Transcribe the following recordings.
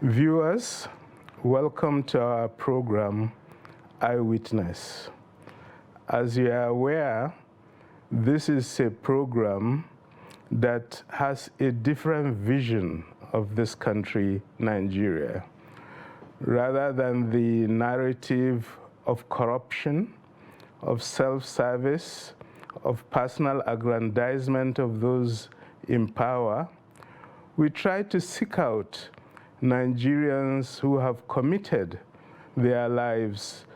Viewers, welcome to our program, Eyewitness. As you are aware, this is a program that has a different vision of this country, Nigeria. Rather than the narrative of corruption, of self-service, of personal aggrandizement of those in power, we try to seek out Nigerians who have committed their lives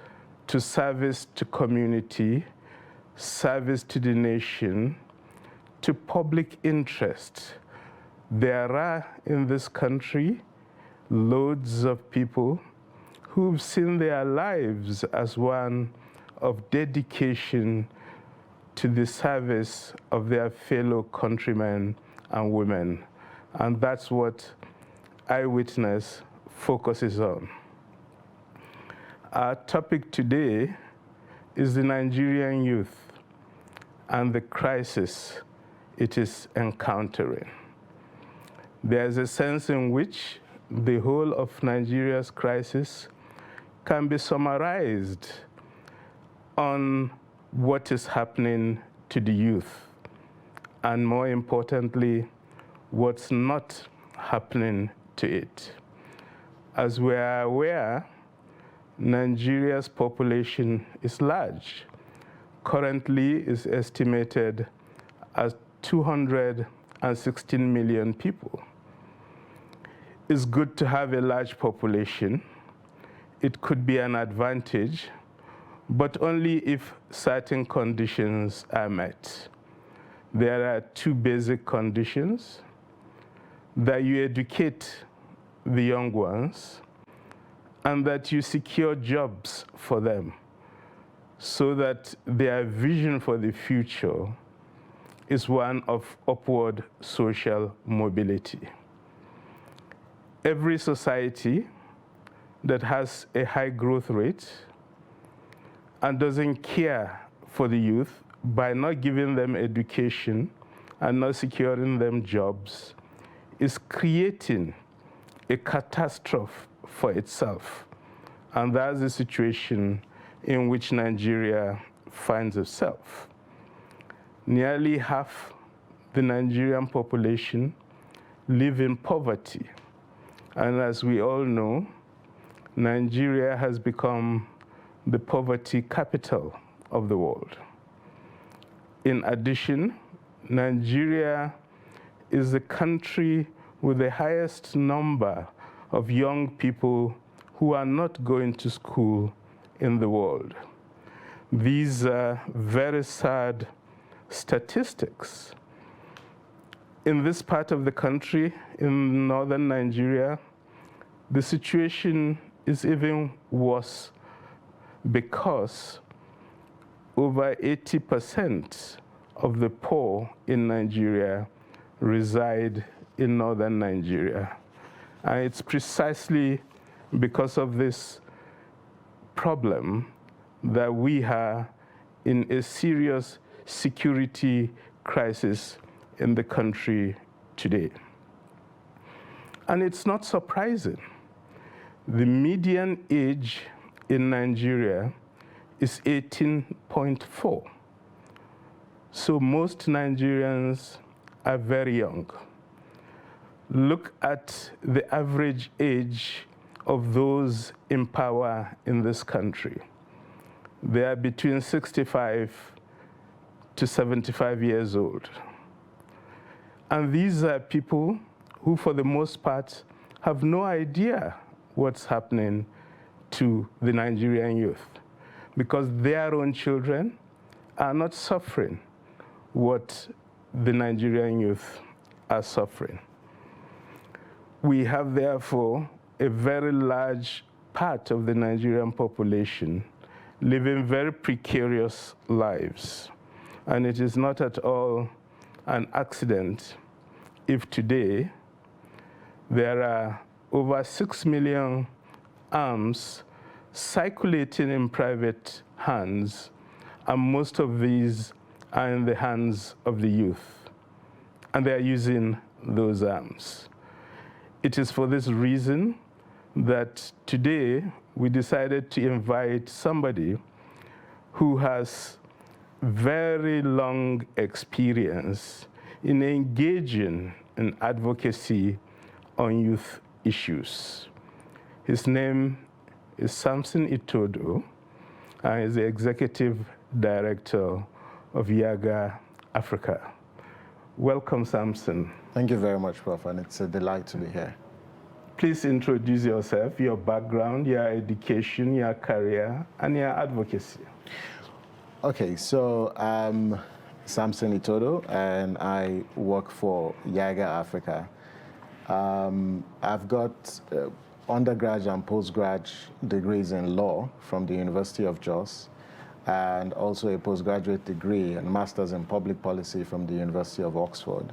to service to community, service to the nation, to public interest. There are in this country loads of people who've seen their lives as one of dedication to the service of their fellow countrymen and women. And that's what Eyewitness focuses on. Our topic today is the Nigerian youth and the crisis it is encountering. There's a sense in which the whole of Nigeria's crisis can be summarized on what is happening to the youth, and more importantly, what's not happening to it. As we are aware, Nigeria's population is large. Currently is estimated as 216 million people. It's good to have a large population. It could be an advantage, but only if certain conditions are met. There are two basic conditions: that you educate the young ones, and that you secure jobs for them so that their vision for the future is one of upward social mobility. Every society that has a high growth rate and doesn't care for the youth by not giving them education and not securing them jobs is creating a catastrophe for itself. And that's the situation in which Nigeria finds itself. Nearly half the Nigerian population live in poverty. And as we all know, Nigeria has become the poverty capital of the world. In addition, Nigeria is the country with the highest number of young people who are not going to school in the world. These are very sad statistics. In this part of the country, in northern Nigeria, the situation is even worse because over 80% of the poor in Nigeria reside in northern Nigeria. And it's precisely because of this problem that we are in a serious security crisis in the country today. And it's not surprising. The median age in Nigeria is 18.4. So most Nigerians are very young. Look at the average age of those in power in this country. They are between 65 to 75 years old. And these are people who, for the most part, have no idea what's happening to the Nigerian youth, because their own children are not suffering what the Nigerian youth are suffering. We have, therefore, a very large part of the Nigerian population living very precarious lives. And it is not at all an accident if today there are over 6 million arms circulating in private hands, and most of these are in the hands of the youth, and they are using those arms. It is for this reason that today we decided to invite somebody who has very long experience in engaging in advocacy on youth issues. His name is Samson Itodo, and he's the Executive Director of YAGA Africa. Welcome, Samson. Thank you very much, Prof, and it's a delight to be here. Please introduce yourself, your background, your education, your career, and your advocacy. Okay, so I'm Samson Itodo, and I work for YAGA Africa. I've got undergrad and postgrad degrees in law from the University of Jos, and also a postgraduate degree and master's in public policy from the University of Oxford.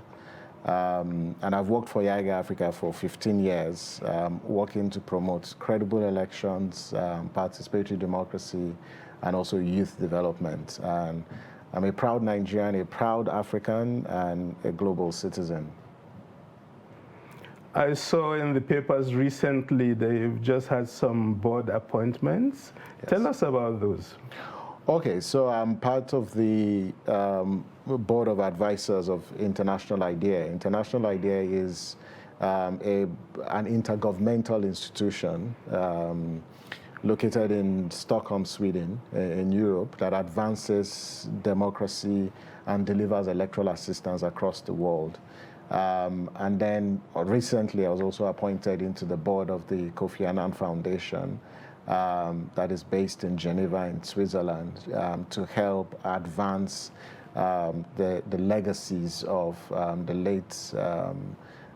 And I've worked for YAGA Africa for 15 years, working to promote credible elections, participatory democracy, and also youth development. And I'm a proud Nigerian, a proud African, and a global citizen. I saw in the papers recently that you've just had some board appointments. Yes. Tell us about those. Okay, so I'm part of the board of advisors of International IDEA. International IDEA is an intergovernmental institution located in Stockholm, Sweden, in Europe, that advances democracy and delivers electoral assistance across the world. And then recently, I was also appointed into the board of the Kofi Annan Foundation, that is based in Geneva, in Switzerland, to help advance the legacies of the late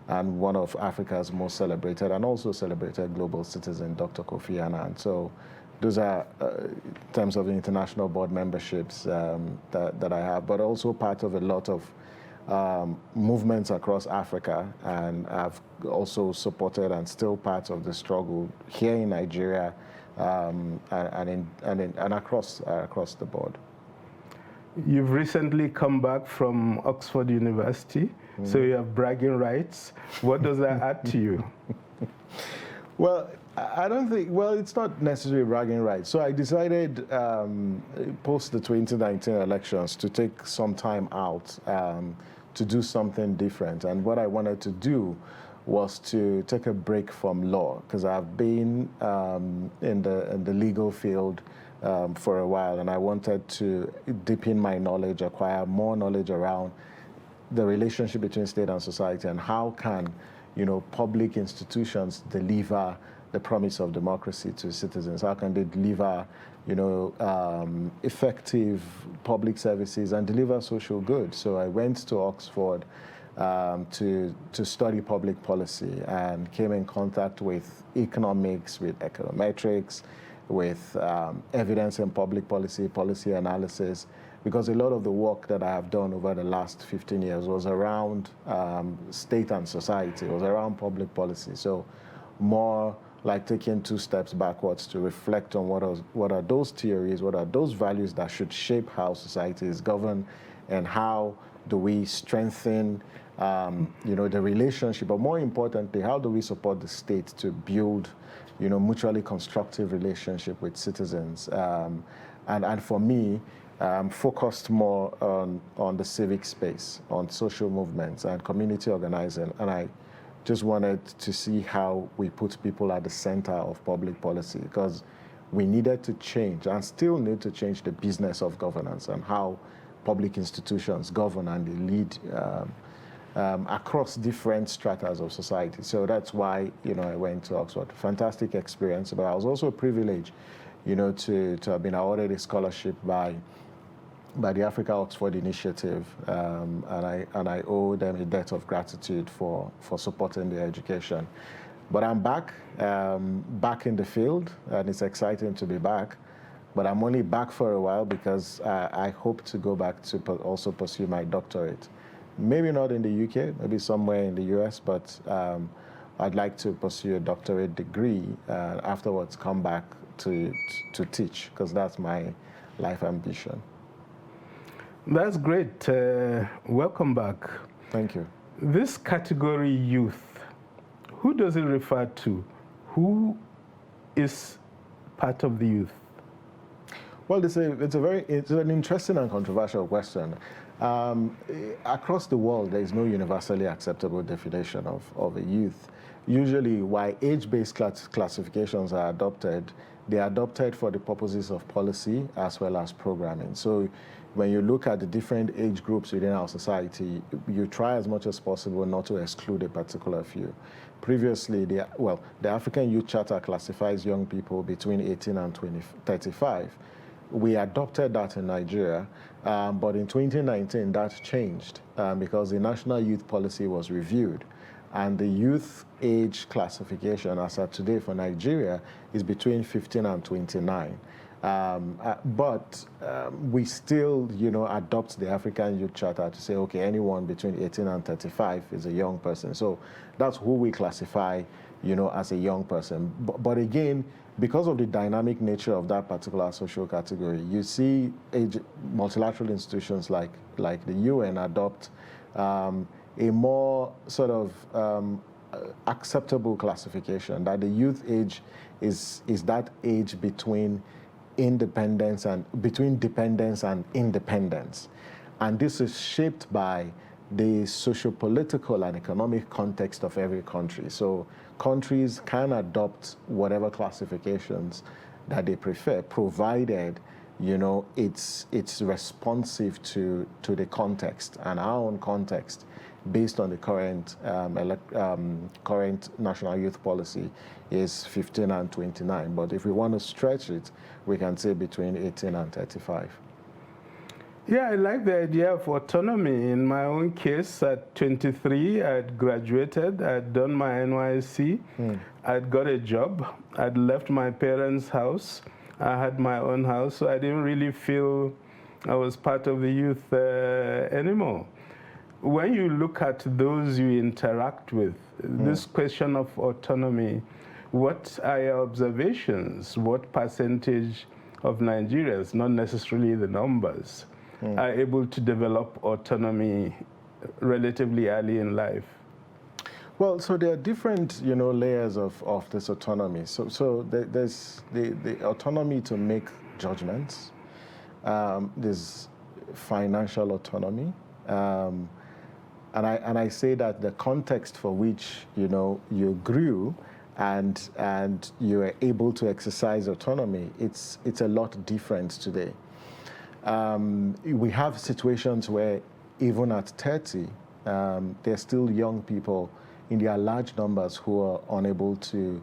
and one of Africa's most celebrated and also celebrated global citizen, Dr. Kofi Annan. So those are in terms of the international board memberships that I have, but also part of a lot of movements across Africa, and I've also supported and still part of the struggle here in Nigeria and across the board. You've recently come back from Oxford University, so you have bragging rights. What does that add to you? Well, I don't think, well, it's not necessarily bragging rights. So I decided post the 2019 elections to take some time out to do something different. And what I wanted to do was to take a break from law, because I've been in the legal field for a while, and I wanted to deepen my knowledge, acquire more knowledge around the relationship between state and society, and how can, public institutions deliver the promise of democracy to citizens? How can they deliver, effective public services and deliver social good? So I went to Oxford to study public policy, and came in contact with economics, with econometrics, with evidence in public policy, policy analysis, because a lot of the work that I have done over the last 15 years was around state and society, it was around public policy. So more like taking 2 steps backwards to reflect on what are those theories, what are those values that should shape how society is governed, and how do we strengthen the relationship, but more importantly, how do we support the state to build mutually constructive relationship with citizens? And for me, focused more on the civic space, on social movements and community organizing. And I just wanted to see how we put people at the center of public policy, because we needed to change and still need to change the business of governance and how public institutions govern and they lead across different stratas of society. So that's why, I went to Oxford. Fantastic experience, but I was also privileged, to have been awarded a scholarship by the Africa Oxford Initiative, and I owe them a debt of gratitude for supporting their education. But I'm back in the field, and it's exciting to be back. But I'm only back for a while because I hope to go back to also pursue my doctorate. Maybe not in the UK, maybe somewhere in the US, but I'd like to pursue a doctorate degree, afterwards come back to teach, because that's my life ambition. That's great. Welcome back. Thank you. This category, youth, who does it refer to? who is part of the youth? Well, it's an interesting and controversial question. Across the world, there is no universally acceptable definition of a youth. Usually, why age-based classifications are adopted, they are adopted for the purposes of policy as well as programming. So when you look at the different age groups within our society, you try as much as possible not to exclude a particular few. Previously, the African Youth Charter classifies young people between 18 and 35. We adopted that in Nigeria, but in 2019 that changed because the National Youth Policy was reviewed, and the youth age classification as of today for Nigeria is between 15 and 29. But we still, adopt the African Youth Charter to say, okay, anyone between 18 and 35 is a young person. So that's who we classify, as a young person. But again, because of the dynamic nature of that particular social category, you see multilateral institutions like the UN adopt a more sort of acceptable classification, that the youth age is that age between dependence and independence. And this is shaped by the socio-political and economic context of every country. So countries can adopt whatever classifications that they prefer, provided it's responsive to the context and our own context, based on the current national youth policy is 15 and 29. But if we want to stretch it, we can say between 18 and 35. Yeah, I like the idea of autonomy. In my own case, at 23, I'd graduated, I'd done my NYSC, I'd got a job, I'd left my parents' house, I had my own house, so I didn't really feel I was part of the youth anymore. When you look at those you interact with, this question of autonomy, what are your observations? What percentage of Nigerians, not necessarily the numbers, are able to develop autonomy relatively early in life? Well, so there are different, layers of this autonomy. So there's the autonomy to make judgments. There's financial autonomy. And I say that the context for which, you grew and you are able to exercise autonomy, it's a lot different today. We have situations where even at 30, there's still young people in their large numbers who are unable to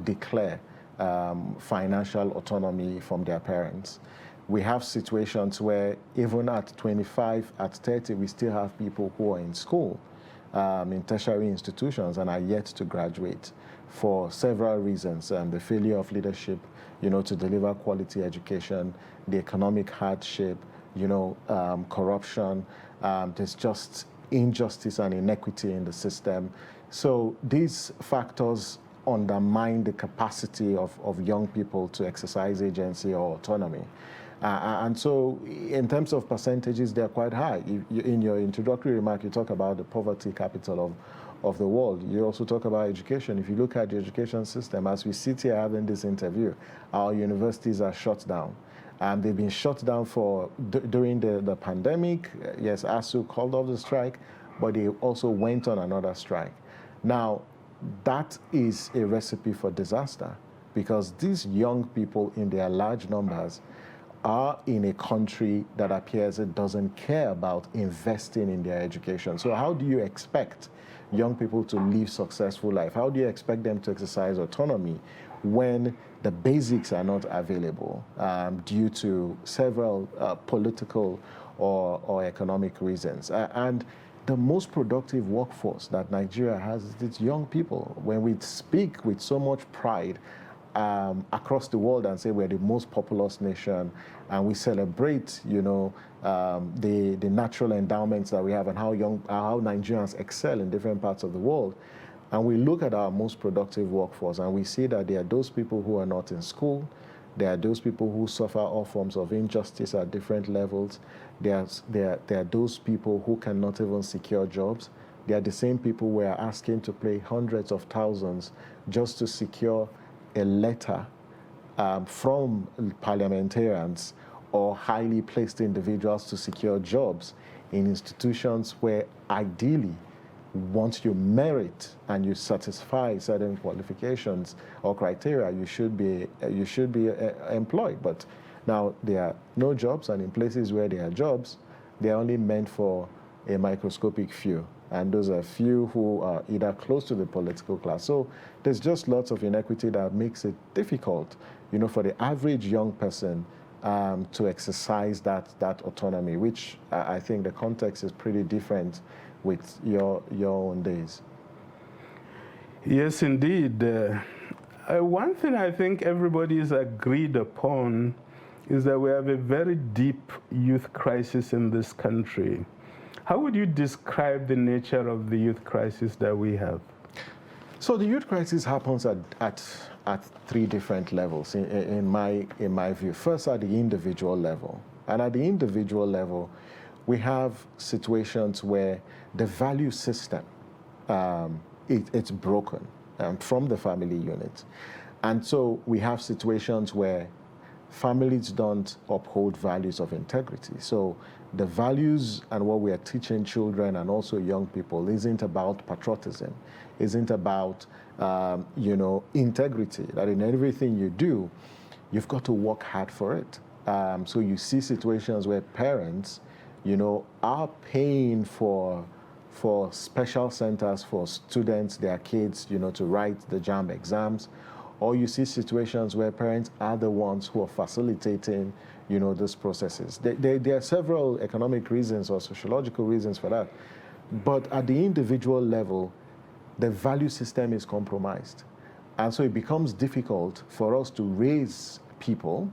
declare financial autonomy from their parents. We have situations where even at 25, at 30, we still have people who are in school, in tertiary institutions, and are yet to graduate for several reasons. The failure of leadership, to deliver quality education, the economic hardship, corruption. There's just injustice and inequity in the system. So these factors undermine the capacity of young people to exercise agency or autonomy. And so in terms of percentages, they're quite high. In your introductory remark, you talk about the poverty capital of the world. You also talk about education. If you look at the education system, as we sit here having this interview, our universities are shut down. They've been shut down during the pandemic. Yes, ASU called off the strike, but they also went on another strike. Now, that is a recipe for disaster, because these young people in their large numbers are in a country that appears it doesn't care about investing in their education. So how do you expect young people to live successful life? How do you expect them to exercise autonomy when the basics are not available due to several political or economic reasons? And the most productive workforce that Nigeria has is its young people. When we speak with so much pride across the world and say we're the most populous nation, and we celebrate, the natural endowments that we have and how Nigerians excel in different parts of the world, and we look at our most productive workforce and we see that there are those people who are not in school, there are those people who suffer all forms of injustice at different levels, there are those people who cannot even secure jobs, they are the same people we are asking to pay hundreds of thousands just to secure a letter from parliamentarians or highly placed individuals to secure jobs in institutions where ideally, once you merit and you satisfy certain qualifications or criteria, you should be employed. But now there are no jobs, and in places where there are jobs, they are only meant for a microscopic few. And those are few who are either close to the political class. So there's just lots of inequity that makes it difficult, for the average young person to exercise that autonomy, which I think the context is pretty different with your own days. Yes, indeed. One thing I think everybody is agreed upon is that we have a very deep youth crisis in this country. How would you describe the nature of the youth crisis that we have? So the youth crisis happens at three different levels in my view. First, at the individual level. And at the individual level, we have situations where the value system, it's broken from the family unit. And so we have situations where families don't uphold values of integrity. So the values and what we are teaching children and also young people isn't about patriotism, isn't about integrity, that in everything you do, you've got to work hard for it. So you see situations where parents, are paying for special centers for students, their kids, to write the JAMB exams. Or you see situations where parents are the ones who are facilitating, these processes. There are several economic reasons or sociological reasons for that. But at the individual level, the value system is compromised. And so it becomes difficult for us to raise people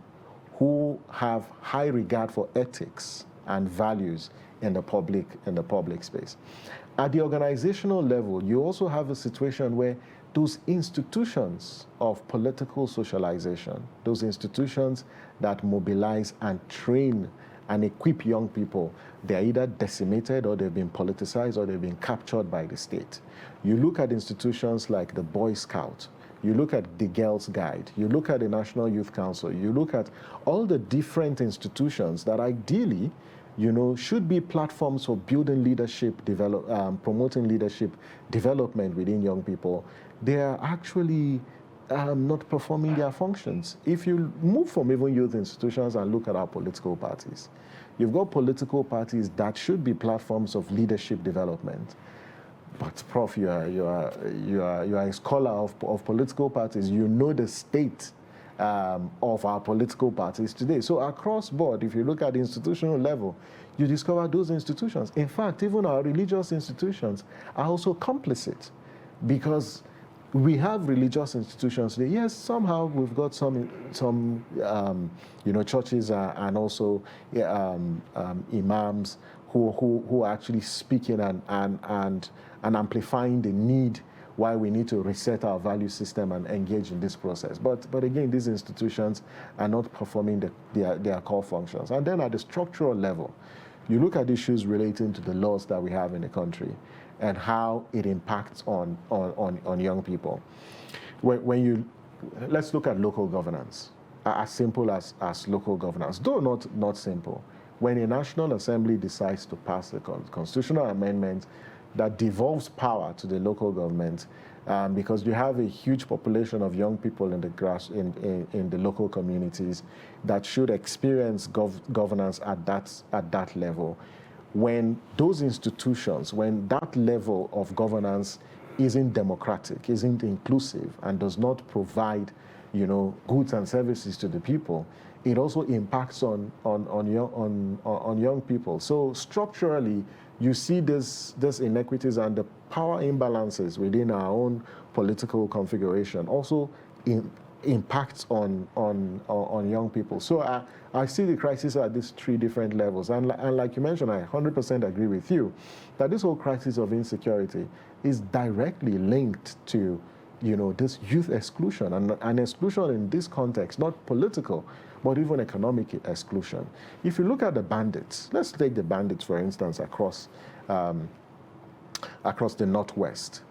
who have high regard for ethics and values in the public space. At the organizational level, you also have a situation where those institutions of political socialization, those institutions that mobilize and train and equip young people, they're either decimated or they've been politicized or they've been captured by the state. You look at institutions like the Boy Scout, you look at the Girls Guide, you look at the National Youth Council, you look at all the different institutions that ideally, should be platforms for building leadership, promoting leadership development within young people. They are actually not performing their functions. If you move from even youth institutions and look at our political parties, you've got political parties that should be platforms of leadership development. But Prof, you are a scholar of political parties. You know the state of our political parties today. So across board, if you look at the institutional level, you discover those institutions. In fact, even our religious institutions are also complicit, because we have religious institutions today. Yes, somehow we've got some churches and also imams who are actually speaking and amplifying the need why we need to reset our value system and engage in this process. But again, these institutions are not performing their core functions. And then at the structural level, you look at issues relating to the laws that we have in the country and how it impacts on young people. Let's look at local governance, as simple as local governance, though not simple. When a National Assembly decides to pass a constitutional amendment that devolves power to the local government, because you have a huge population of young people in the local communities that should experience governance at that level. When those institutions, when that level of governance isn't democratic, isn't inclusive, and does not provide, goods and services to the people, it also impacts on young people. So structurally, you see this inequities and the power imbalances within our own political configuration also impacts on young people. So I see the crisis at these three different levels. And like you mentioned, I 100% agree with you that this whole crisis of insecurity is directly linked to this youth exclusion, and exclusion in this context, not political, but even economic exclusion. If you look at the bandits, let's take the bandits, for instance, across across the Northwest.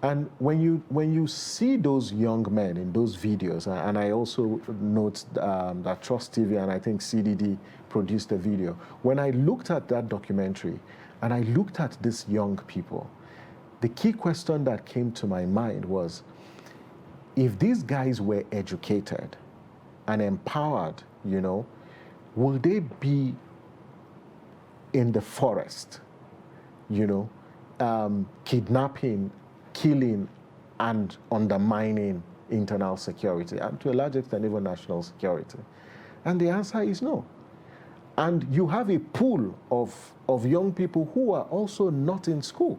And when you see those young men in those videos, and I also note that Trust TV and I think CDD produced a video, when I looked at that documentary and I looked at these young people, the key question that came to my mind was, if these guys were educated and empowered, you know, will they be in the forest, you know, kidnapping, killing, and undermining internal security, and to a large extent even national security? And the answer is no. And you have a pool of young people who are also not in school.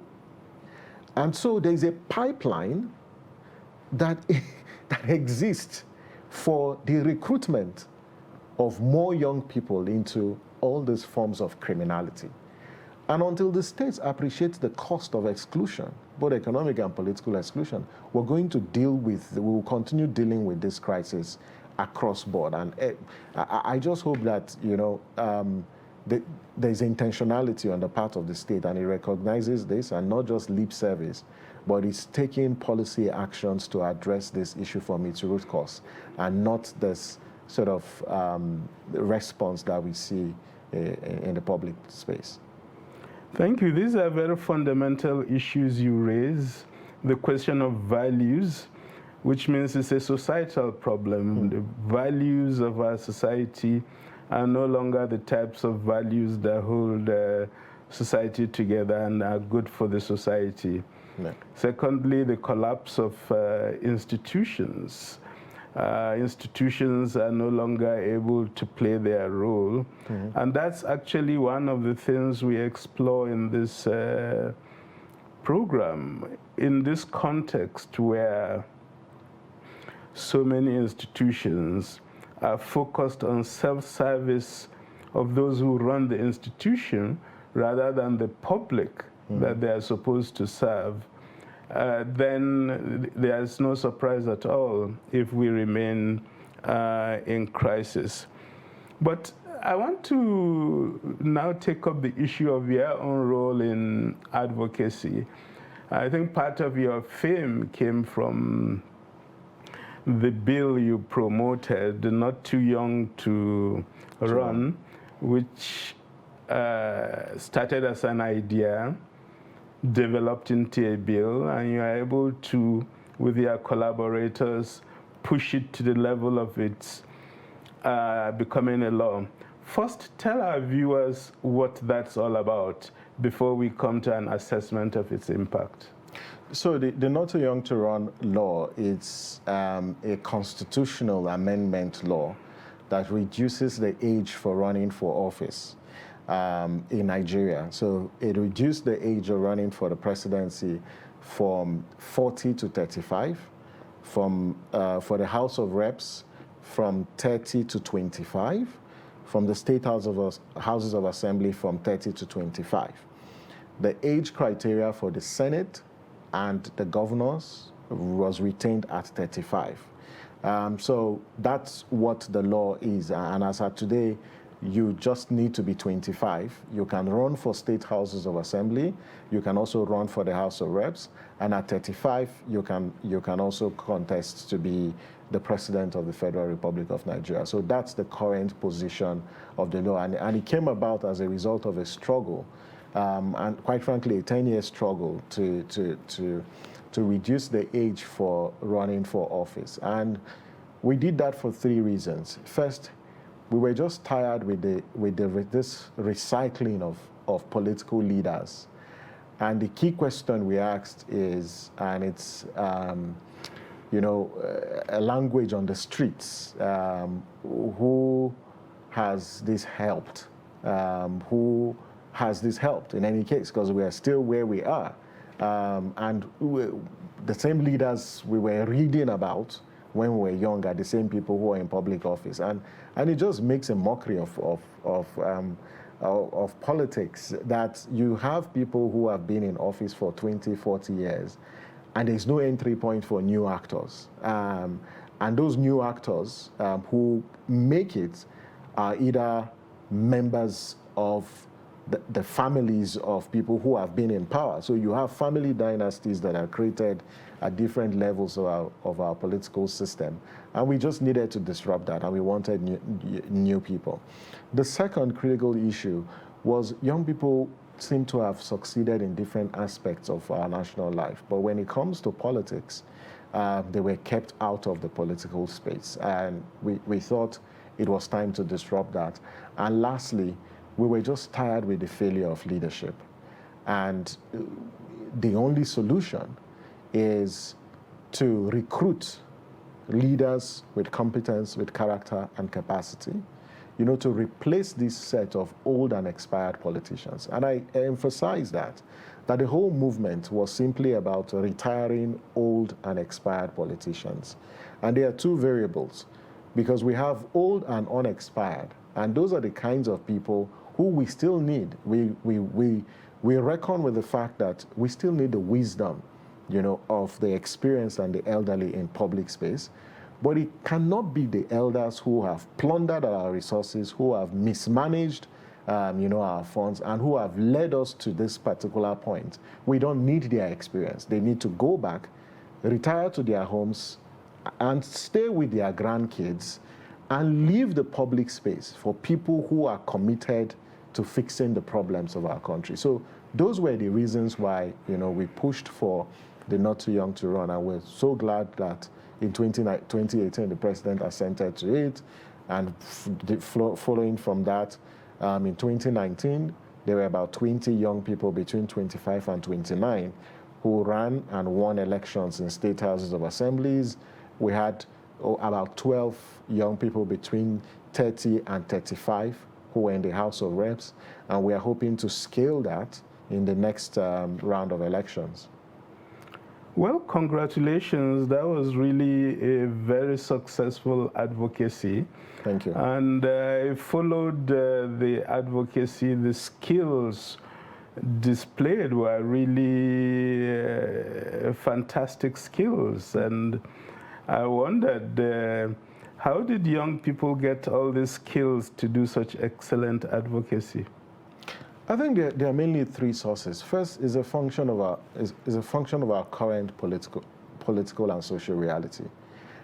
And so there's a pipeline that, that exists for the recruitment of more young people into all these forms of criminality. And until the states appreciate the cost of exclusion, both economic and political exclusion, we're going to we will continue dealing with this crisis across board. And I just hope that, you know, there's intentionality on the part of the state, and it recognizes this, and not just lip service, but it's taking policy actions to address this issue from its root cause, and not this sort of response that we see in the public space. Thank you. These are very fundamental issues you raise. The question of values, which means it's a societal problem. The values of our society are no longer the types of values that hold society together and are good for the society. Yeah. Secondly, the collapse of institutions. Institutions are no longer able to play their role. And that's actually one of the things we explore in this program. In this context where so many institutions are focused on self-service of those who run the institution rather than the public that they are supposed to serve, then there's no surprise at all if we remain in crisis. But I want to now take up the issue of your own role in advocacy. I think part of your fame came from the bill you promoted, Not Too Young to Run, which started as an idea, developed into a bill, and you are able to, with your collaborators, push it to the level of its becoming a law. First, tell our viewers what that's all about before we come to an assessment of its impact. So the Not Too Young to Run law is a constitutional amendment law that reduces the age for running for office in Nigeria. So it reduced the age of running for the presidency from 40 to 35, for the House of Reps from 30 to 25, from the State Houses of Assembly from 30 to 25. The age criteria for the Senate and the governors was retained at 35. So that's what the law is. And as of today, you just need to be 25. You can run for State Houses of Assembly. You can also run for the House of Reps. And at 35, you can also contest to be the President of the Federal Republic of Nigeria. So that's the current position of the law. And it came about as a result of a struggle, and quite frankly, a 10-year struggle to reduce the age for running for office. And we did that for 3 reasons. First, we were just tired with this recycling of political leaders. And the key question we asked is, and it's a language on the streets, who has this helped? Who has this helped in any case? Because we are still where we are. And the same leaders we were reading about when we were young are the same people who are in public office. And it just makes a mockery of politics, that you have people who have been in office for 20, 40 years, and there's no entry point for new actors. And those new actors who make it are either members of the families of people who have been in power. So you have family dynasties that are created at different levels of our political system. And we just needed to disrupt that, and we wanted new people. The second critical issue was young people seem to have succeeded in different aspects of our national life. But when it comes to politics, they were kept out of the political space. And we thought it was time to disrupt that. And lastly, we were just tired with the failure of leadership. And the only solution is to recruit leaders with competence, with character and capacity, to replace this set of old and expired politicians. And I emphasize that the whole movement was simply about retiring old and expired politicians. And there are two variables, because we have old and unexpired, and those are the kinds of people who we still need. We reckon with the fact that we still need the wisdom, of the experience and the elderly in public space. But it cannot be the elders who have plundered our resources, who have mismanaged our funds, and who have led us to this particular point. We don't need their experience. They need to go back, retire to their homes, and stay with their grandkids, and leave the public space for people who are committed to fixing the problems of our country. So those were the reasons why, we pushed for the Not Too Young to Run, and we're so glad that in 2018, the president assented to it. And following from that, in 2019, there were about 20 young people between 25 and 29 who ran and won elections in state houses of assemblies. We had about 12 young people between 30 and 35 who were in the House of Reps. And we are hoping to scale that in the next round of elections. Well, congratulations. That was really a very successful advocacy. Thank you. And it followed the advocacy, the skills displayed were really fantastic skills. And I wondered, how did young people get all these skills to do such excellent advocacy? I think there are mainly three sources. First is a function of our current political and social reality.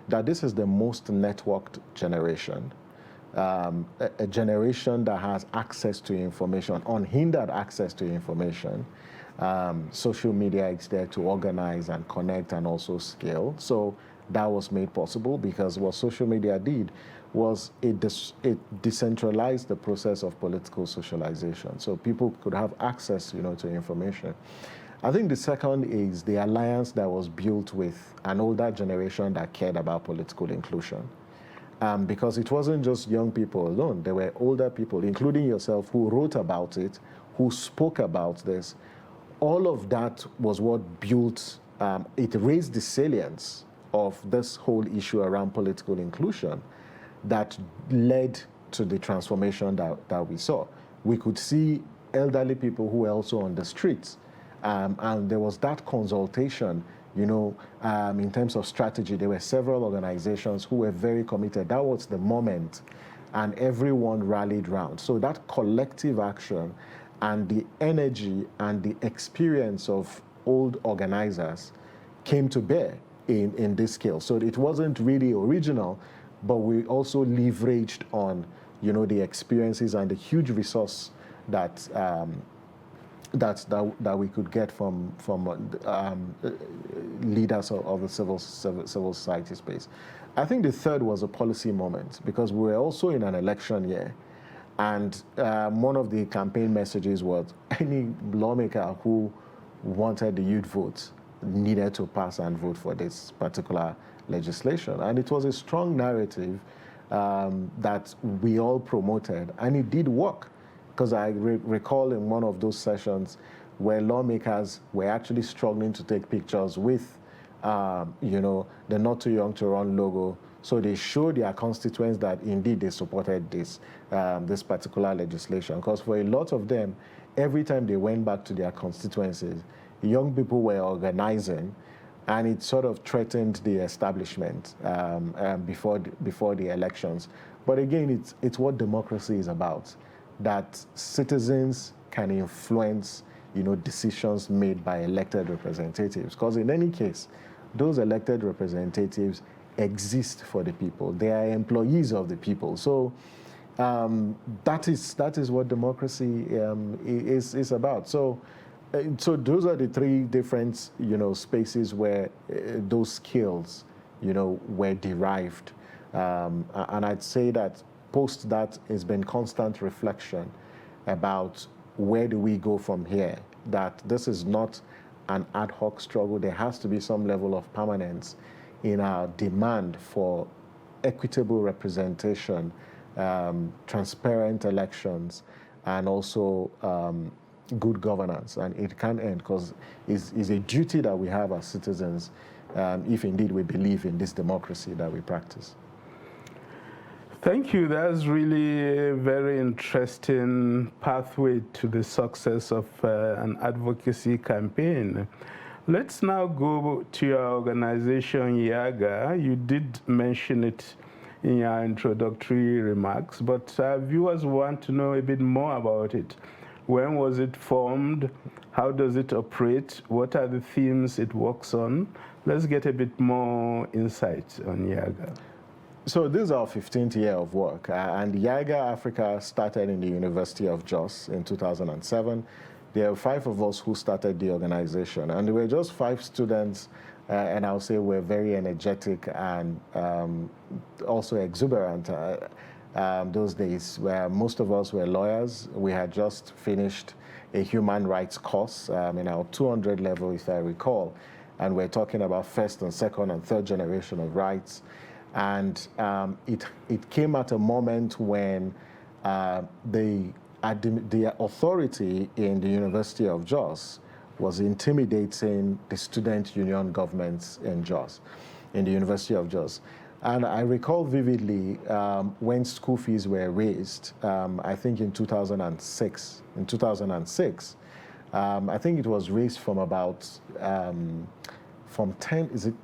That this is the most networked generation, a generation that has access to information, unhindered access to information. Social media is there to organize and connect and also scale. So that was made possible because what social media did was it decentralized the process of political socialization. So people could have access, to information. I think the second is the alliance that was built with an older generation that cared about political inclusion. Because it wasn't just young people alone. There were older people, including yourself, who wrote about it, who spoke about this. All of that was what built, it raised the salience of this whole issue around political inclusion that led to the transformation that we saw. We could see elderly people who were also on the streets, and there was that consultation, in terms of strategy. There were several organizations who were very committed. That was the moment, and everyone rallied round. So that collective action and the energy and the experience of old organizers came to bear in this scale. So it wasn't really original, but we also leveraged on, the experiences and the huge resource that we could get from leaders of the civil society space. I think the third was a policy moment, because we were also in an election year, and one of the campaign messages was any lawmaker who wanted the youth vote needed to pass and vote for this particular legislation. And it was a strong narrative that we all promoted, and it did work, because I recall in one of those sessions where lawmakers were actually struggling to take pictures with the Not Too Young to Run logo, so they showed their constituents that indeed they supported this particular legislation. Because for a lot of them, every time they went back to their constituencies, young people were organizing, and it sort of threatened the establishment before the elections. But again, it's what democracy is about, that citizens can influence, decisions made by elected representatives. Because in any case, those elected representatives exist for the people. They are employees of the people. So that is what democracy is about. So those are the three different, spaces where those skills, were derived. And I'd say that post that has been constant reflection about where do we go from here, that this is not an ad hoc struggle. There has to be some level of permanence in our demand for equitable representation, transparent elections, and also good governance. And it can't end because it's a duty that we have as citizens if indeed we believe in this democracy that we practice. Thank you. That's really a very interesting pathway to the success of an advocacy campaign. Let's now go to your organization, YIAGA. You did mention it in your introductory remarks, but viewers want to know a bit more about it. When was it formed? How does it operate? What are the themes it works on? Let's get a bit more insight on YIAGA. So this is our 15th year of work, and YIAGA Africa started in the University of Jos in 2007. There were 5 of us who started the organization, and there were just 5 students, and I'll say we're very energetic and also exuberant those days, where most of us were lawyers. We had just finished a human rights course in our 200 level, if I recall, and we're talking about first and second and third generation of rights. And it came at a moment when the authority in the University of Jos was intimidating the student union governments in the University of Jos. And I recall vividly when school fees were raised, I think in 2006. In 2006, I think it was raised from about from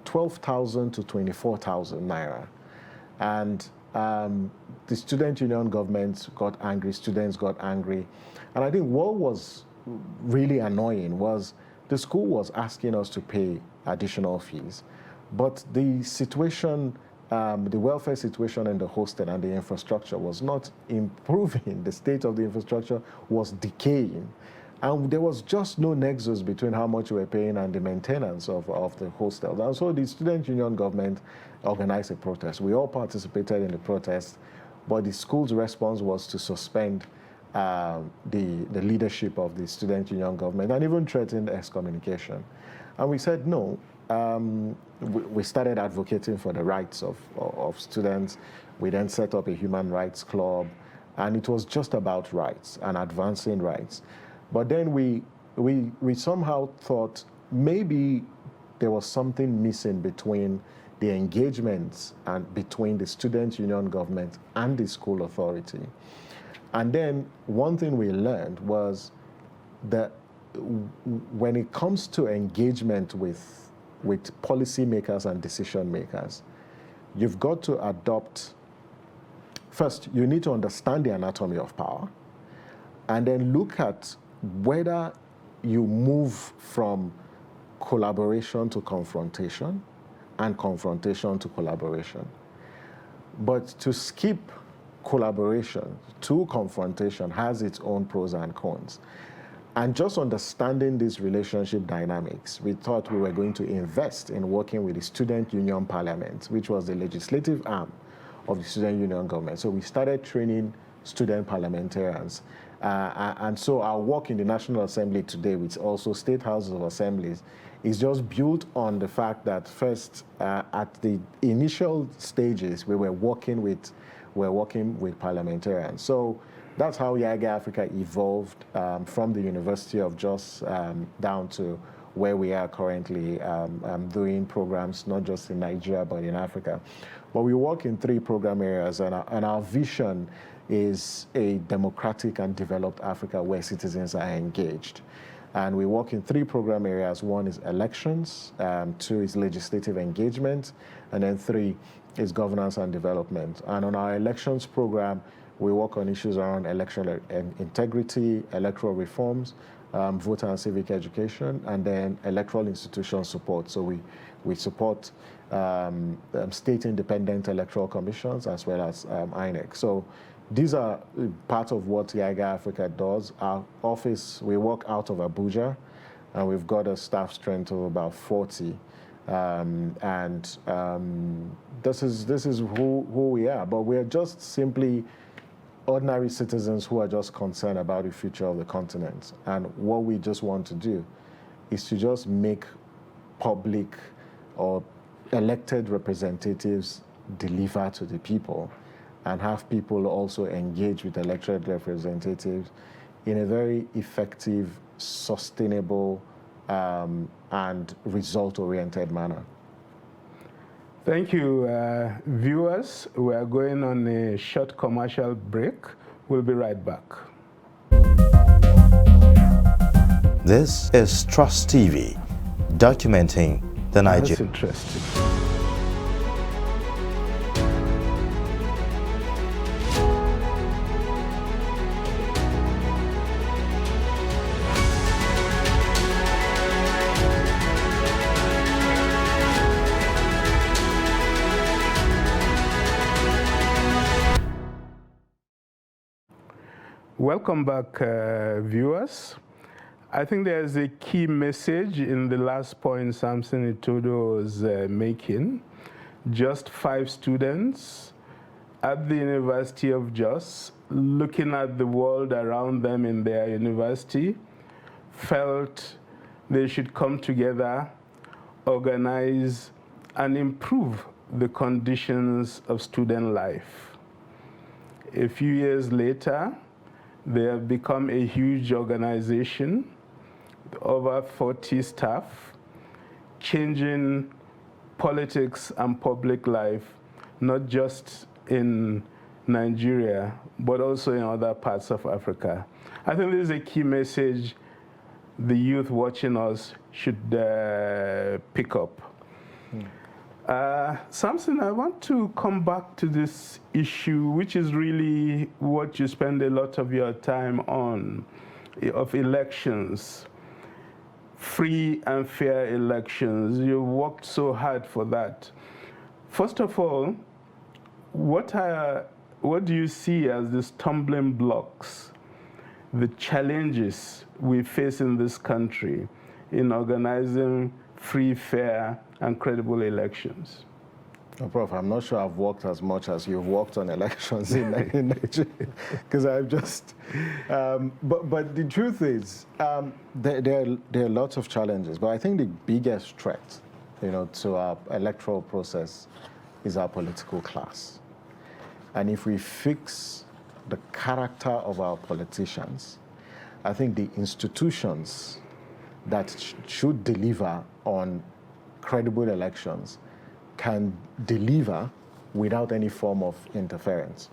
12,000 to 24,000 naira. And the student union government got angry, students got angry. And I think what was really annoying was the school was asking us to pay additional fees. But the situation, the welfare situation in the hostel and the infrastructure was not improving. The state of the infrastructure was decaying. And there was just no nexus between how much we were paying and the maintenance of the hostels. And so the student union government organized a protest. We all participated in the protest, but the school's response was to suspend the leadership of the student union government and even threatened excommunication. And we said no. We started advocating for the rights of students. We then set up a human rights club, and it was just about rights and advancing rights. But then we somehow thought maybe there was something missing between the engagements and between the student union government and the school authority. And then one thing we learned was that when it comes to engagement with policymakers and decision makers, you've got to adopt, first, you need to understand the anatomy of power, and then look at whether you move from collaboration to confrontation and confrontation to collaboration. But to skip collaboration to confrontation has its own pros and cons. And just understanding these relationship dynamics, we thought we were going to invest in working with the Student Union Parliament, which was the legislative arm of the Student Union government. So we started training student parliamentarians. And so our work in the National Assembly today, with also state houses of assemblies, is just built on the fact that first, at the initial stages, we were working with parliamentarians. So that's how YIAGA Africa evolved from the University of Jos down to where we are currently doing programs, not just in Nigeria, but in Africa. But we work in 3 program areas, and our vision is a democratic and developed Africa where citizens are engaged. And we work in 3 program areas. 1 is elections, 2 is legislative engagement, and then 3 is governance and development. And on our elections program, We work on issues around electoral integrity, electoral reforms, voter and civic education, and then electoral institution support. So we support state independent electoral commissions as well as INEC. So these are part of what YIGA Africa does. Our office, we work out of Abuja, and we've got a staff strength of about 40. This is who we are, but we're just simply ordinary citizens who are just concerned about the future of the continent. And what we just want to do is to just make public or elected representatives deliver to the people and have people also engage with elected representatives in a very effective, sustainable, and result-oriented manner. Thank you, viewers. We are going on a short commercial break. We'll be right back. This is Trust TV, documenting the Nigeria. That's interesting. Welcome back, viewers. I think there's a key message in the last point Samson Itodo was making. Just 5 students at the University of Jos, looking at the world around them in their university, felt they should come together, organize, and improve the conditions of student life. A few years later, they have become a huge organization, over 40 staff, changing politics and public life, not just in Nigeria, but also in other parts of Africa. I think this is a key message the youth watching us should pick up. Samson, I want to come back to this issue, which is really what you spend a lot of your time on, of elections, free and fair elections. You worked so hard for that. First of all, what do you see as the stumbling blocks, the challenges we face in this country in organizing free, fair, and credible elections? Oh, Prof, I'm not sure I've worked as much as you've worked on elections in Nigeria, because I've just, but the truth is, there are lots of challenges, but I think the biggest threat, to our electoral process is our political class. And if we fix the character of our politicians, I think the institutions that should deliver on credible elections can deliver without any form of interference.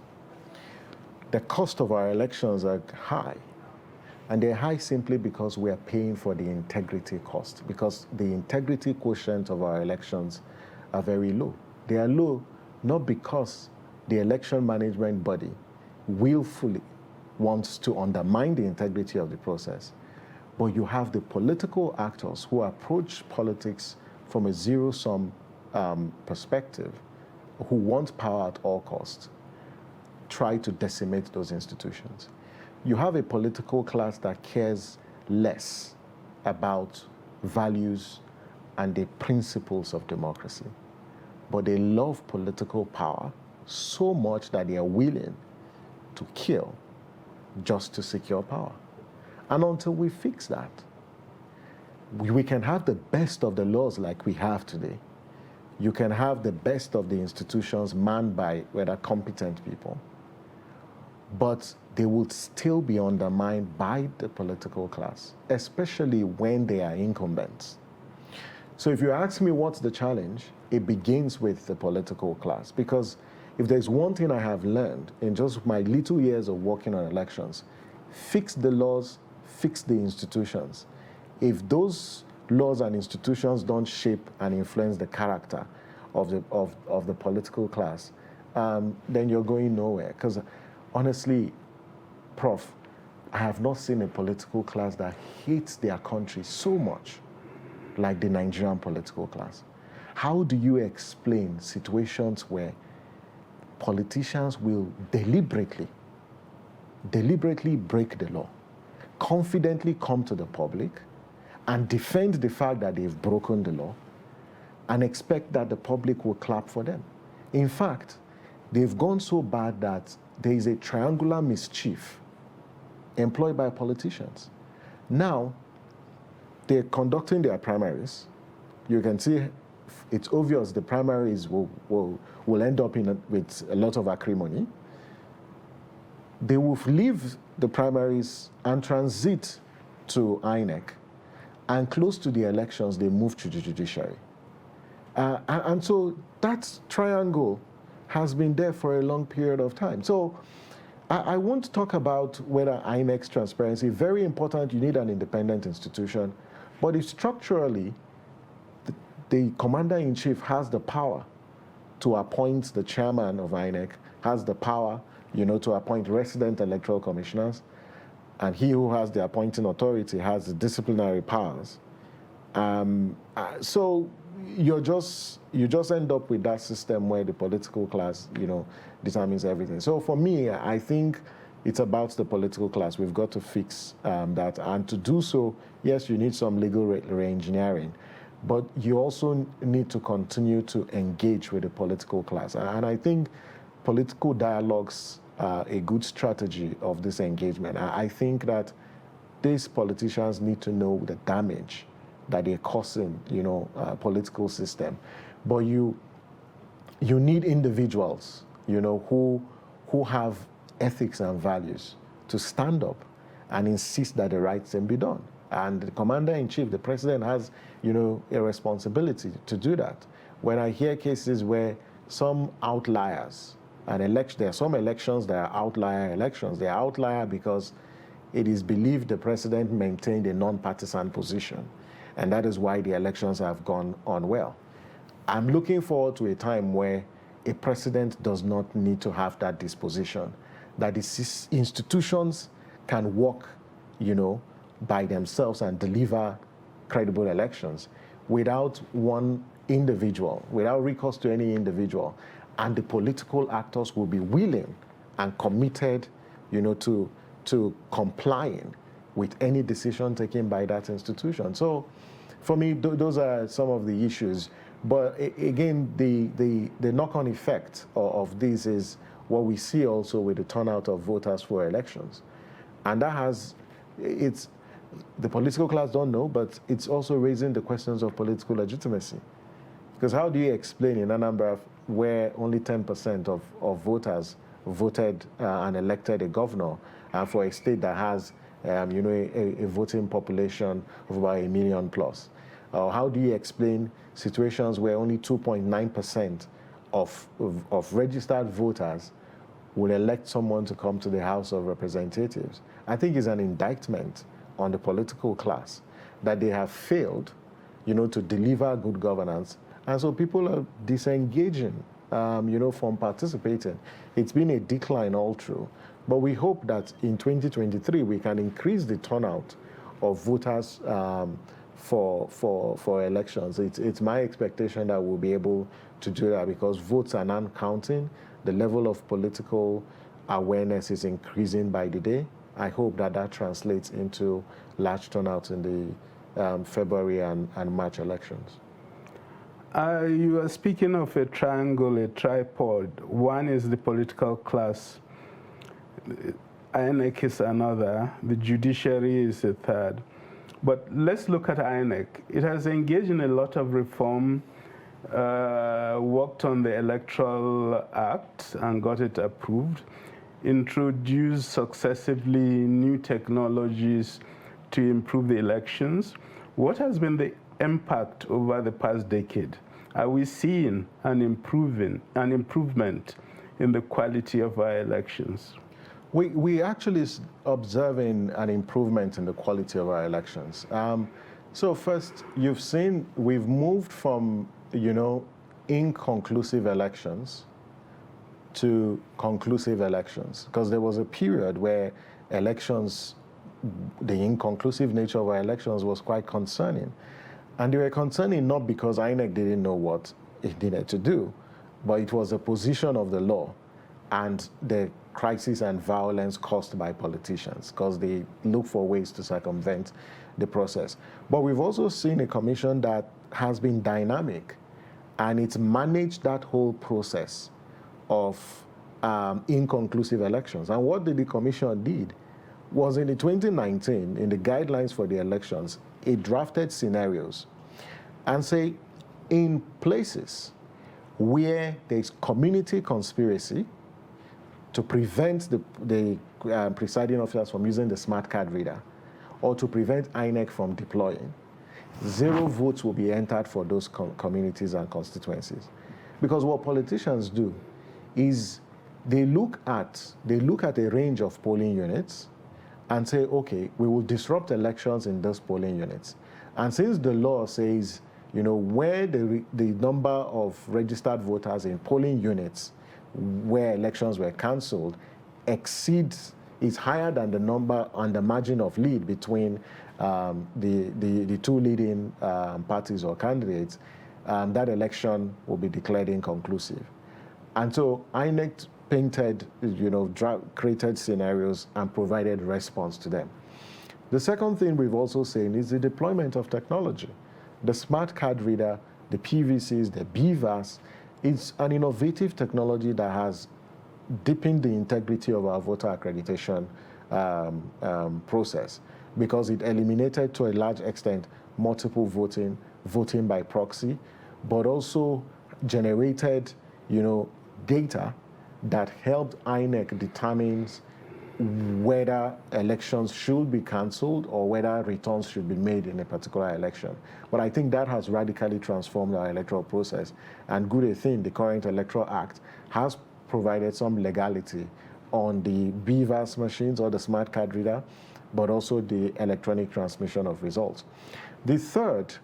The cost of our elections are high, and they're high simply because we are paying for the integrity cost, because the integrity quotient of our elections are very low. They are low not because the election management body willfully wants to undermine the integrity of the process, but you have the political actors who approach politics from a zero-sum perspective, who want power at all costs, try to decimate those institutions. You have a political class that cares less about values and the principles of democracy, but they love political power so much that they are willing to kill just to secure power. And until we fix that, we can have the best of the laws like we have today. You can have the best of the institutions manned by whether competent people, but they will still be undermined by the political class, especially when they are incumbents. So if you ask me what's the challenge, it begins with the political class, because if there's one thing I have learned in just my little years of working on elections, fix the laws, fix the institutions. If those laws and institutions don't shape and influence the character of the political class, then you're going nowhere. Because honestly, Prof, I have not seen a political class that hates their country so much like the Nigerian political class. How do you explain situations where politicians will deliberately break the law, confidently come to the public and defend the fact that they've broken the law and expect that the public will clap for them? In fact, they've gone so bad that there is a triangular mischief employed by politicians. Now, they're conducting their primaries. You can see it's obvious the primaries will end up with a lot of acrimony. They will leave the primaries and transit to INEC, and close to the elections, they move to the judiciary. And so that triangle has been there for a long period of time. So I won't talk about whether INEC's transparency, very important, you need an independent institution, but if structurally the commander-in-chief has the power to appoint the chairman of INEC, has the power, to appoint resident electoral commissioners, and he who has the appointing authority has the disciplinary powers. So you just end up with that system where the political class, determines everything. So for me, I think it's about the political class. We've got to fix that, and to do so, yes, you need some legal re-engineering, but you also need to continue to engage with the political class. And I think political dialogues are a good strategy of this engagement. I think that these politicians need to know the damage that they're causing, political system. But you need individuals, who have ethics and values to stand up and insist that the right thing be done. And the commander-in-chief, the president, has, a responsibility to do that. When I hear cases where some outliers, and there are some elections that are outlier elections. They are outlier because it is believed the president maintained a non-partisan position, and that is why the elections have gone on well. I'm looking forward to a time where a president does not need to have that disposition, that the institutions can work, by themselves and deliver credible elections without one individual, without recourse to any individual. And the political actors will be willing and committed, to complying with any decision taken by that institution. So, for me, those are some of the issues. But again, the knock-on effect of this is what we see also with the turnout of voters for elections, and the political class don't know, but it's also raising the questions of political legitimacy. Because how do you explain in Anambra where only 10% of voters voted and elected a governor for a state that has, a voting population of about 1 million plus? How do you explain situations where only 2.9% of registered voters will elect someone to come to the House of Representatives? I think it's an indictment on the political class that they have failed, to deliver good governance. And so people are disengaging, from participating. It's been a decline all through. But we hope that in 2023, we can increase the turnout of voters for elections. It's my expectation that we'll be able to do that because votes are now counting. The level of political awareness is increasing by the day. I hope that translates into large turnouts in the February and March elections. You are speaking of a triangle, a tripod. One is the political class. INEC is another. The judiciary is a third. But let's look at INEC. It has engaged in a lot of reform, worked on the Electoral Act and got it approved, introduced successively new technologies to improve the elections. What has been the impact over the past decade? Are we seeing an improvement in the quality of our elections? We actually observing an improvement in the quality of our elections. So first, you've seen we've moved from, inconclusive elections to conclusive elections, because there was a period where elections, the inconclusive nature of our elections was quite concerning. And they were concerning not because INEC didn't know what it needed to do, but it was a position of the law and the crisis and violence caused by politicians, because they look for ways to circumvent the process. But we've also seen a commission that has been dynamic, and it's managed that whole process of inconclusive elections. And what the commission did was, in the 2019, in the guidelines for the elections, it drafted scenarios and say, in places where there's community conspiracy to prevent the presiding officers from using the smart card reader, or to prevent INEC from deploying, 0 votes will be entered for those communities and constituencies. Because what politicians do is they look at a range of polling units and say, okay, we will disrupt elections in those polling units. And since the law says, where the number of registered voters in polling units where elections were cancelled is higher than the number on the margin of lead between the two leading parties or candidates, that election will be declared inconclusive. And so INEC painted, created scenarios and provided response to them. The second thing we've also seen is the deployment of technology. The smart card reader, the PVCs, the BVAS, is an innovative technology that has deepened the integrity of our voter accreditation process, because it eliminated, to a large extent, multiple voting by proxy, but also generated, data that helped INEC determine whether elections should be cancelled or whether returns should be made in a particular election. But I think that has radically transformed our electoral process. And good a thing, the current Electoral Act has provided some legality on the BVAS machines or the smart card reader, but also the electronic transmission of results. The third,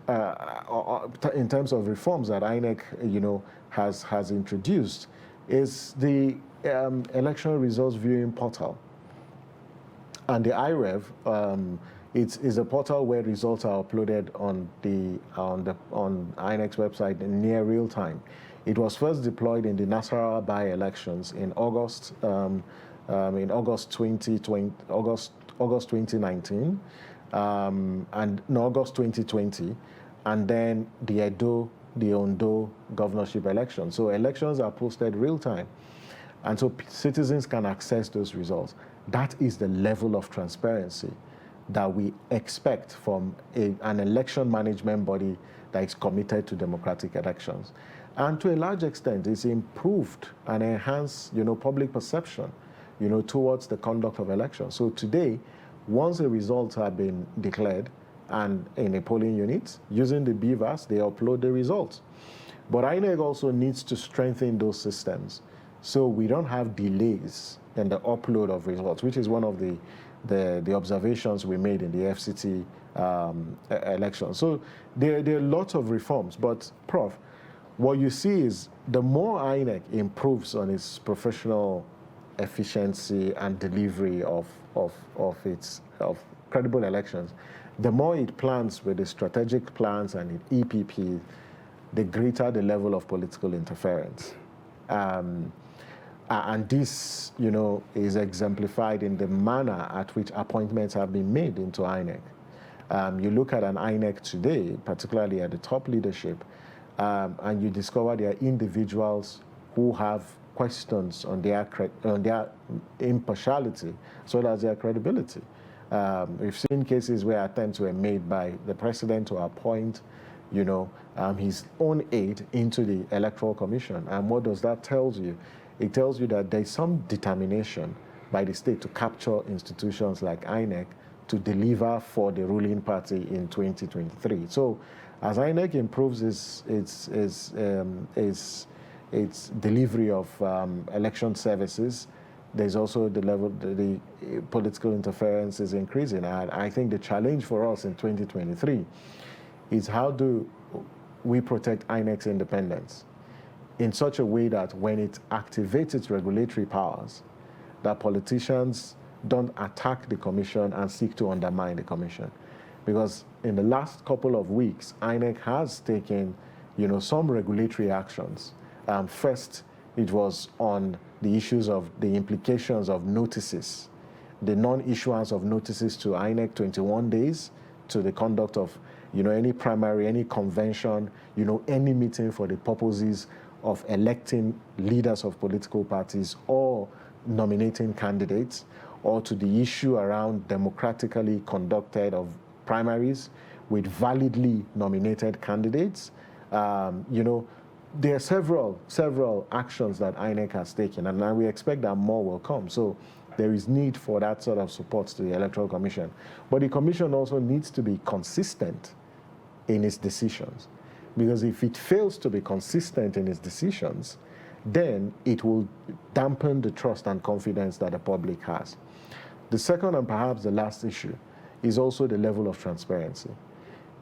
in terms of reforms that INEC, has introduced, is the election results viewing portal. And the IREV, is a portal where results are uploaded on INEC's website in near real time. It was first deployed in the Nasarawa by-elections in August 2019, and in August 2020, and then the Ondo governorship election. So elections are posted real time, and so citizens can access those results. That is the level of transparency that we expect from an election management body that is committed to democratic elections. And to a large extent, it's improved and enhanced, public perception, towards the conduct of elections. So today, once the results have been declared and in a polling unit, using the BVAS, they upload the results. But INEC also needs to strengthen those systems so we don't have delays in the upload of results, which is one of the observations we made in the FCT election. So there are lots of reforms, but Prof, what you see is the more INEC improves on its professional efficiency and delivery of credible elections, the more it plans with the strategic plans and the EPP, the greater the level of political interference. And this, is exemplified in the manner at which appointments have been made into INEC. You look at an INEC today, particularly at the top leadership, and you discover there are individuals who have questions on their impartiality as well as their credibility. We've seen cases where attempts were made by the president to appoint, his own aide into the Electoral Commission. And what does that tell you? It tells you that there's some determination by the state to capture institutions like INEC to deliver for the ruling party in 2023. So as INEC improves its delivery of election services, there's also the political interference is increasing. And I think the challenge for us in 2023 is how do we protect INEC's independence in such a way that when it activates its regulatory powers, that politicians don't attack the commission and seek to undermine the commission. Because in the last couple of weeks, INEC has taken, some regulatory actions. First, it was on the issues of the implications of notices, the non-issuance of notices to INEC 21 days to the conduct of, any primary, any convention, any meeting for the purposes of electing leaders of political parties or nominating candidates, or to the issue around democratically conducted of primaries with validly nominated candidates. There are several actions that INEC has taken, and now we expect that more will come. So there is need for that sort of support to the Electoral Commission. But the Commission also needs to be consistent in its decisions, because if it fails to be consistent in its decisions, then it will dampen the trust and confidence that the public has. The second and perhaps the last issue is also the level of transparency.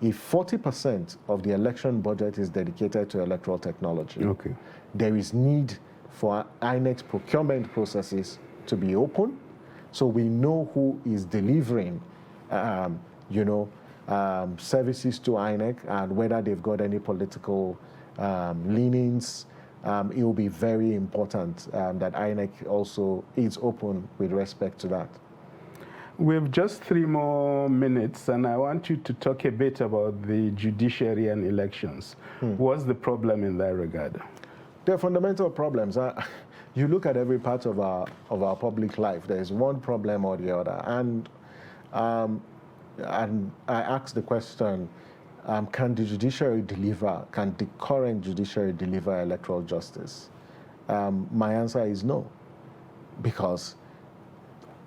If 40% of the election budget is dedicated to electoral technology, there is need for INEC's procurement processes to be open, so we know who is delivering, services to INEC and whether they've got any political leanings. It will be very important that INEC also is open with respect to that. We have just 3 more minutes, and I want you to talk a bit about the judiciary and elections. What's the problem in that regard? There are fundamental problems. You look at every part of our public life, there is one problem or the other. And I asked the question, can the current judiciary deliver electoral justice? My answer is no, because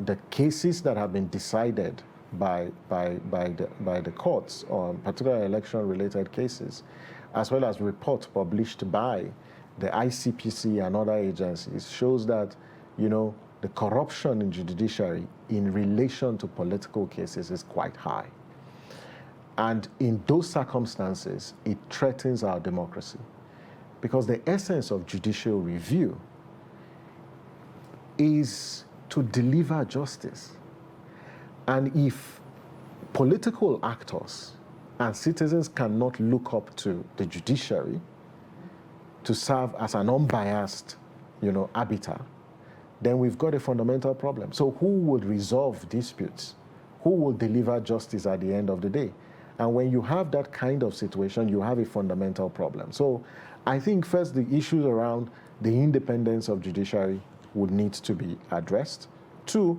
the cases that have been decided by the courts on particular election-related cases, as well as reports published by the ICPC and other agencies, shows that, the corruption in the judiciary in relation to political cases is quite high. And in those circumstances, it threatens our democracy, because the essence of judicial review is to deliver justice. And if political actors and citizens cannot look up to the judiciary to serve as an unbiased, arbiter, then we've got a fundamental problem. So who would resolve disputes? Who will deliver justice at the end of the day? And when you have that kind of situation, you have a fundamental problem. So I think first the issues around the independence of judiciary would need to be addressed. 2,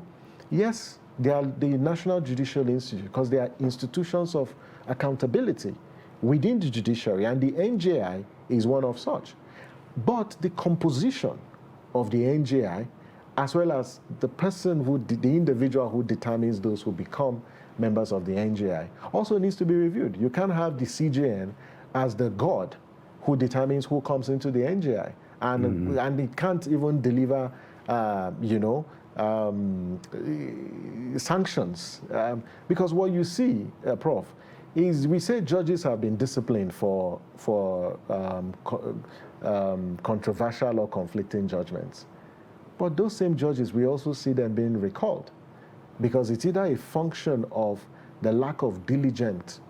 yes, they are the National Judicial Institute, because they are institutions of accountability within the judiciary, and the NJI is one of such. But the composition of the NJI, as well as the individual who determines those who become members of the NJI, also needs to be reviewed. You can't have the CJN as the god who determines who comes into the NJI. And it can't even deliver, sanctions. Because what you see, Prof, is we say judges have been disciplined for controversial or conflicting judgments. But those same judges, we also see them being recalled, because it's either a function of the lack of diligent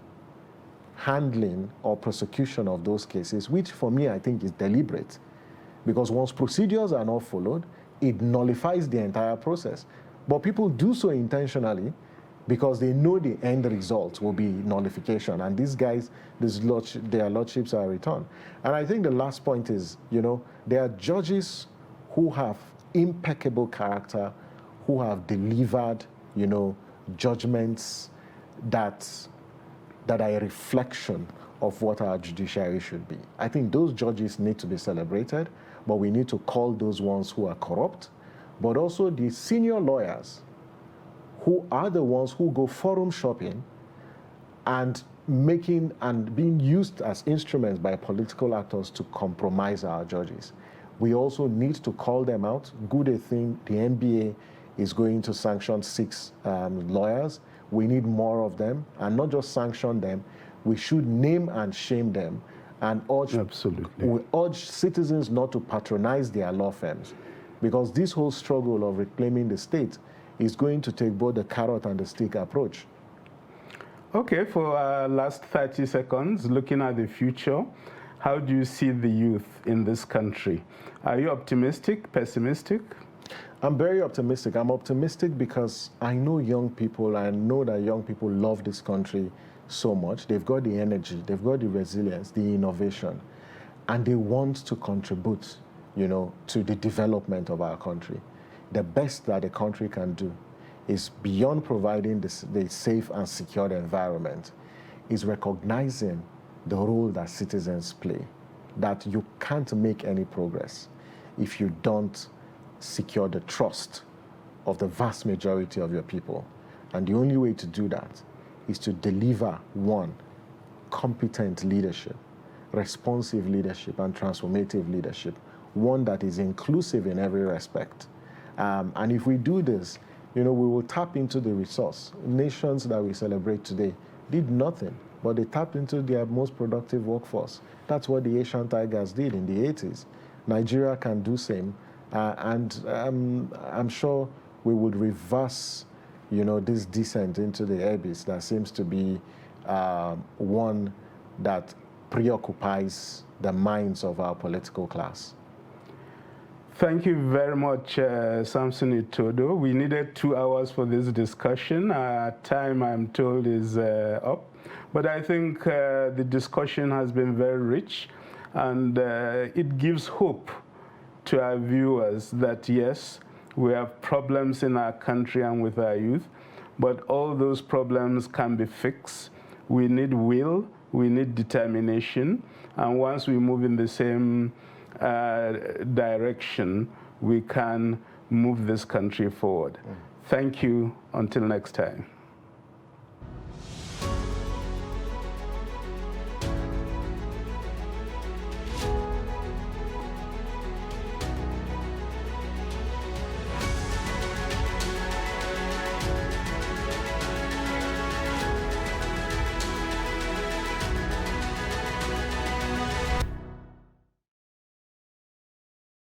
handling or prosecution of those cases, which for me I think is deliberate, because once procedures are not followed, it nullifies the entire process. But people do so intentionally because they know the end result will be nullification, and these guys, their lordships are returned. And I think the last point is, there are judges who have impeccable character, who have delivered, judgments that are a reflection of what our judiciary should be. I think those judges need to be celebrated, but we need to call those ones who are corrupt, but also the senior lawyers who are the ones who go forum shopping and being used as instruments by political actors to compromise our judges. We also need to call them out. Good thing the NBA is going to sanction 6 lawyers. We need more of them, and not just sanction them. We should name and shame them and we urge citizens not to patronize their law firms, because this whole struggle of reclaiming the state is going to take both the carrot and the stick approach. Okay, for our last 30 seconds, looking at the future, how do you see the youth in this country? Are you optimistic, pessimistic? I'm very optimistic. I'm optimistic because I know young people. I know that young people love this country so much. They've got the energy, they've got the resilience, the innovation, and they want to contribute, you know, to the development of our country. The best that the country can do is, beyond providing the safe and secure environment, is recognizing the role that citizens play, that you can't make any progress if you don't secure the trust of the vast majority of your people. And the only way to do that is to deliver, one, competent leadership, responsive leadership, and transformative leadership, one that is inclusive in every respect. And if we do this, you know, we will tap into the resource. Nations that we celebrate today did nothing, but they tapped into their most productive workforce. That's what the Asian Tigers did in the 80s. Nigeria can do same, and I'm sure we would reverse, you know, this descent into the abyss that seems to be one that preoccupies the minds of our political class. Thank you very much, Samson Itodo. We needed 2 hours for this discussion. Our time, I'm told, is up. But I think the discussion has been very rich, and it gives hope to our viewers that, yes, we have problems in our country and with our youth, but all those problems can be fixed. We need will, we need determination, and once we move in the same direction, we can move this country forward. Thank you. Until next time.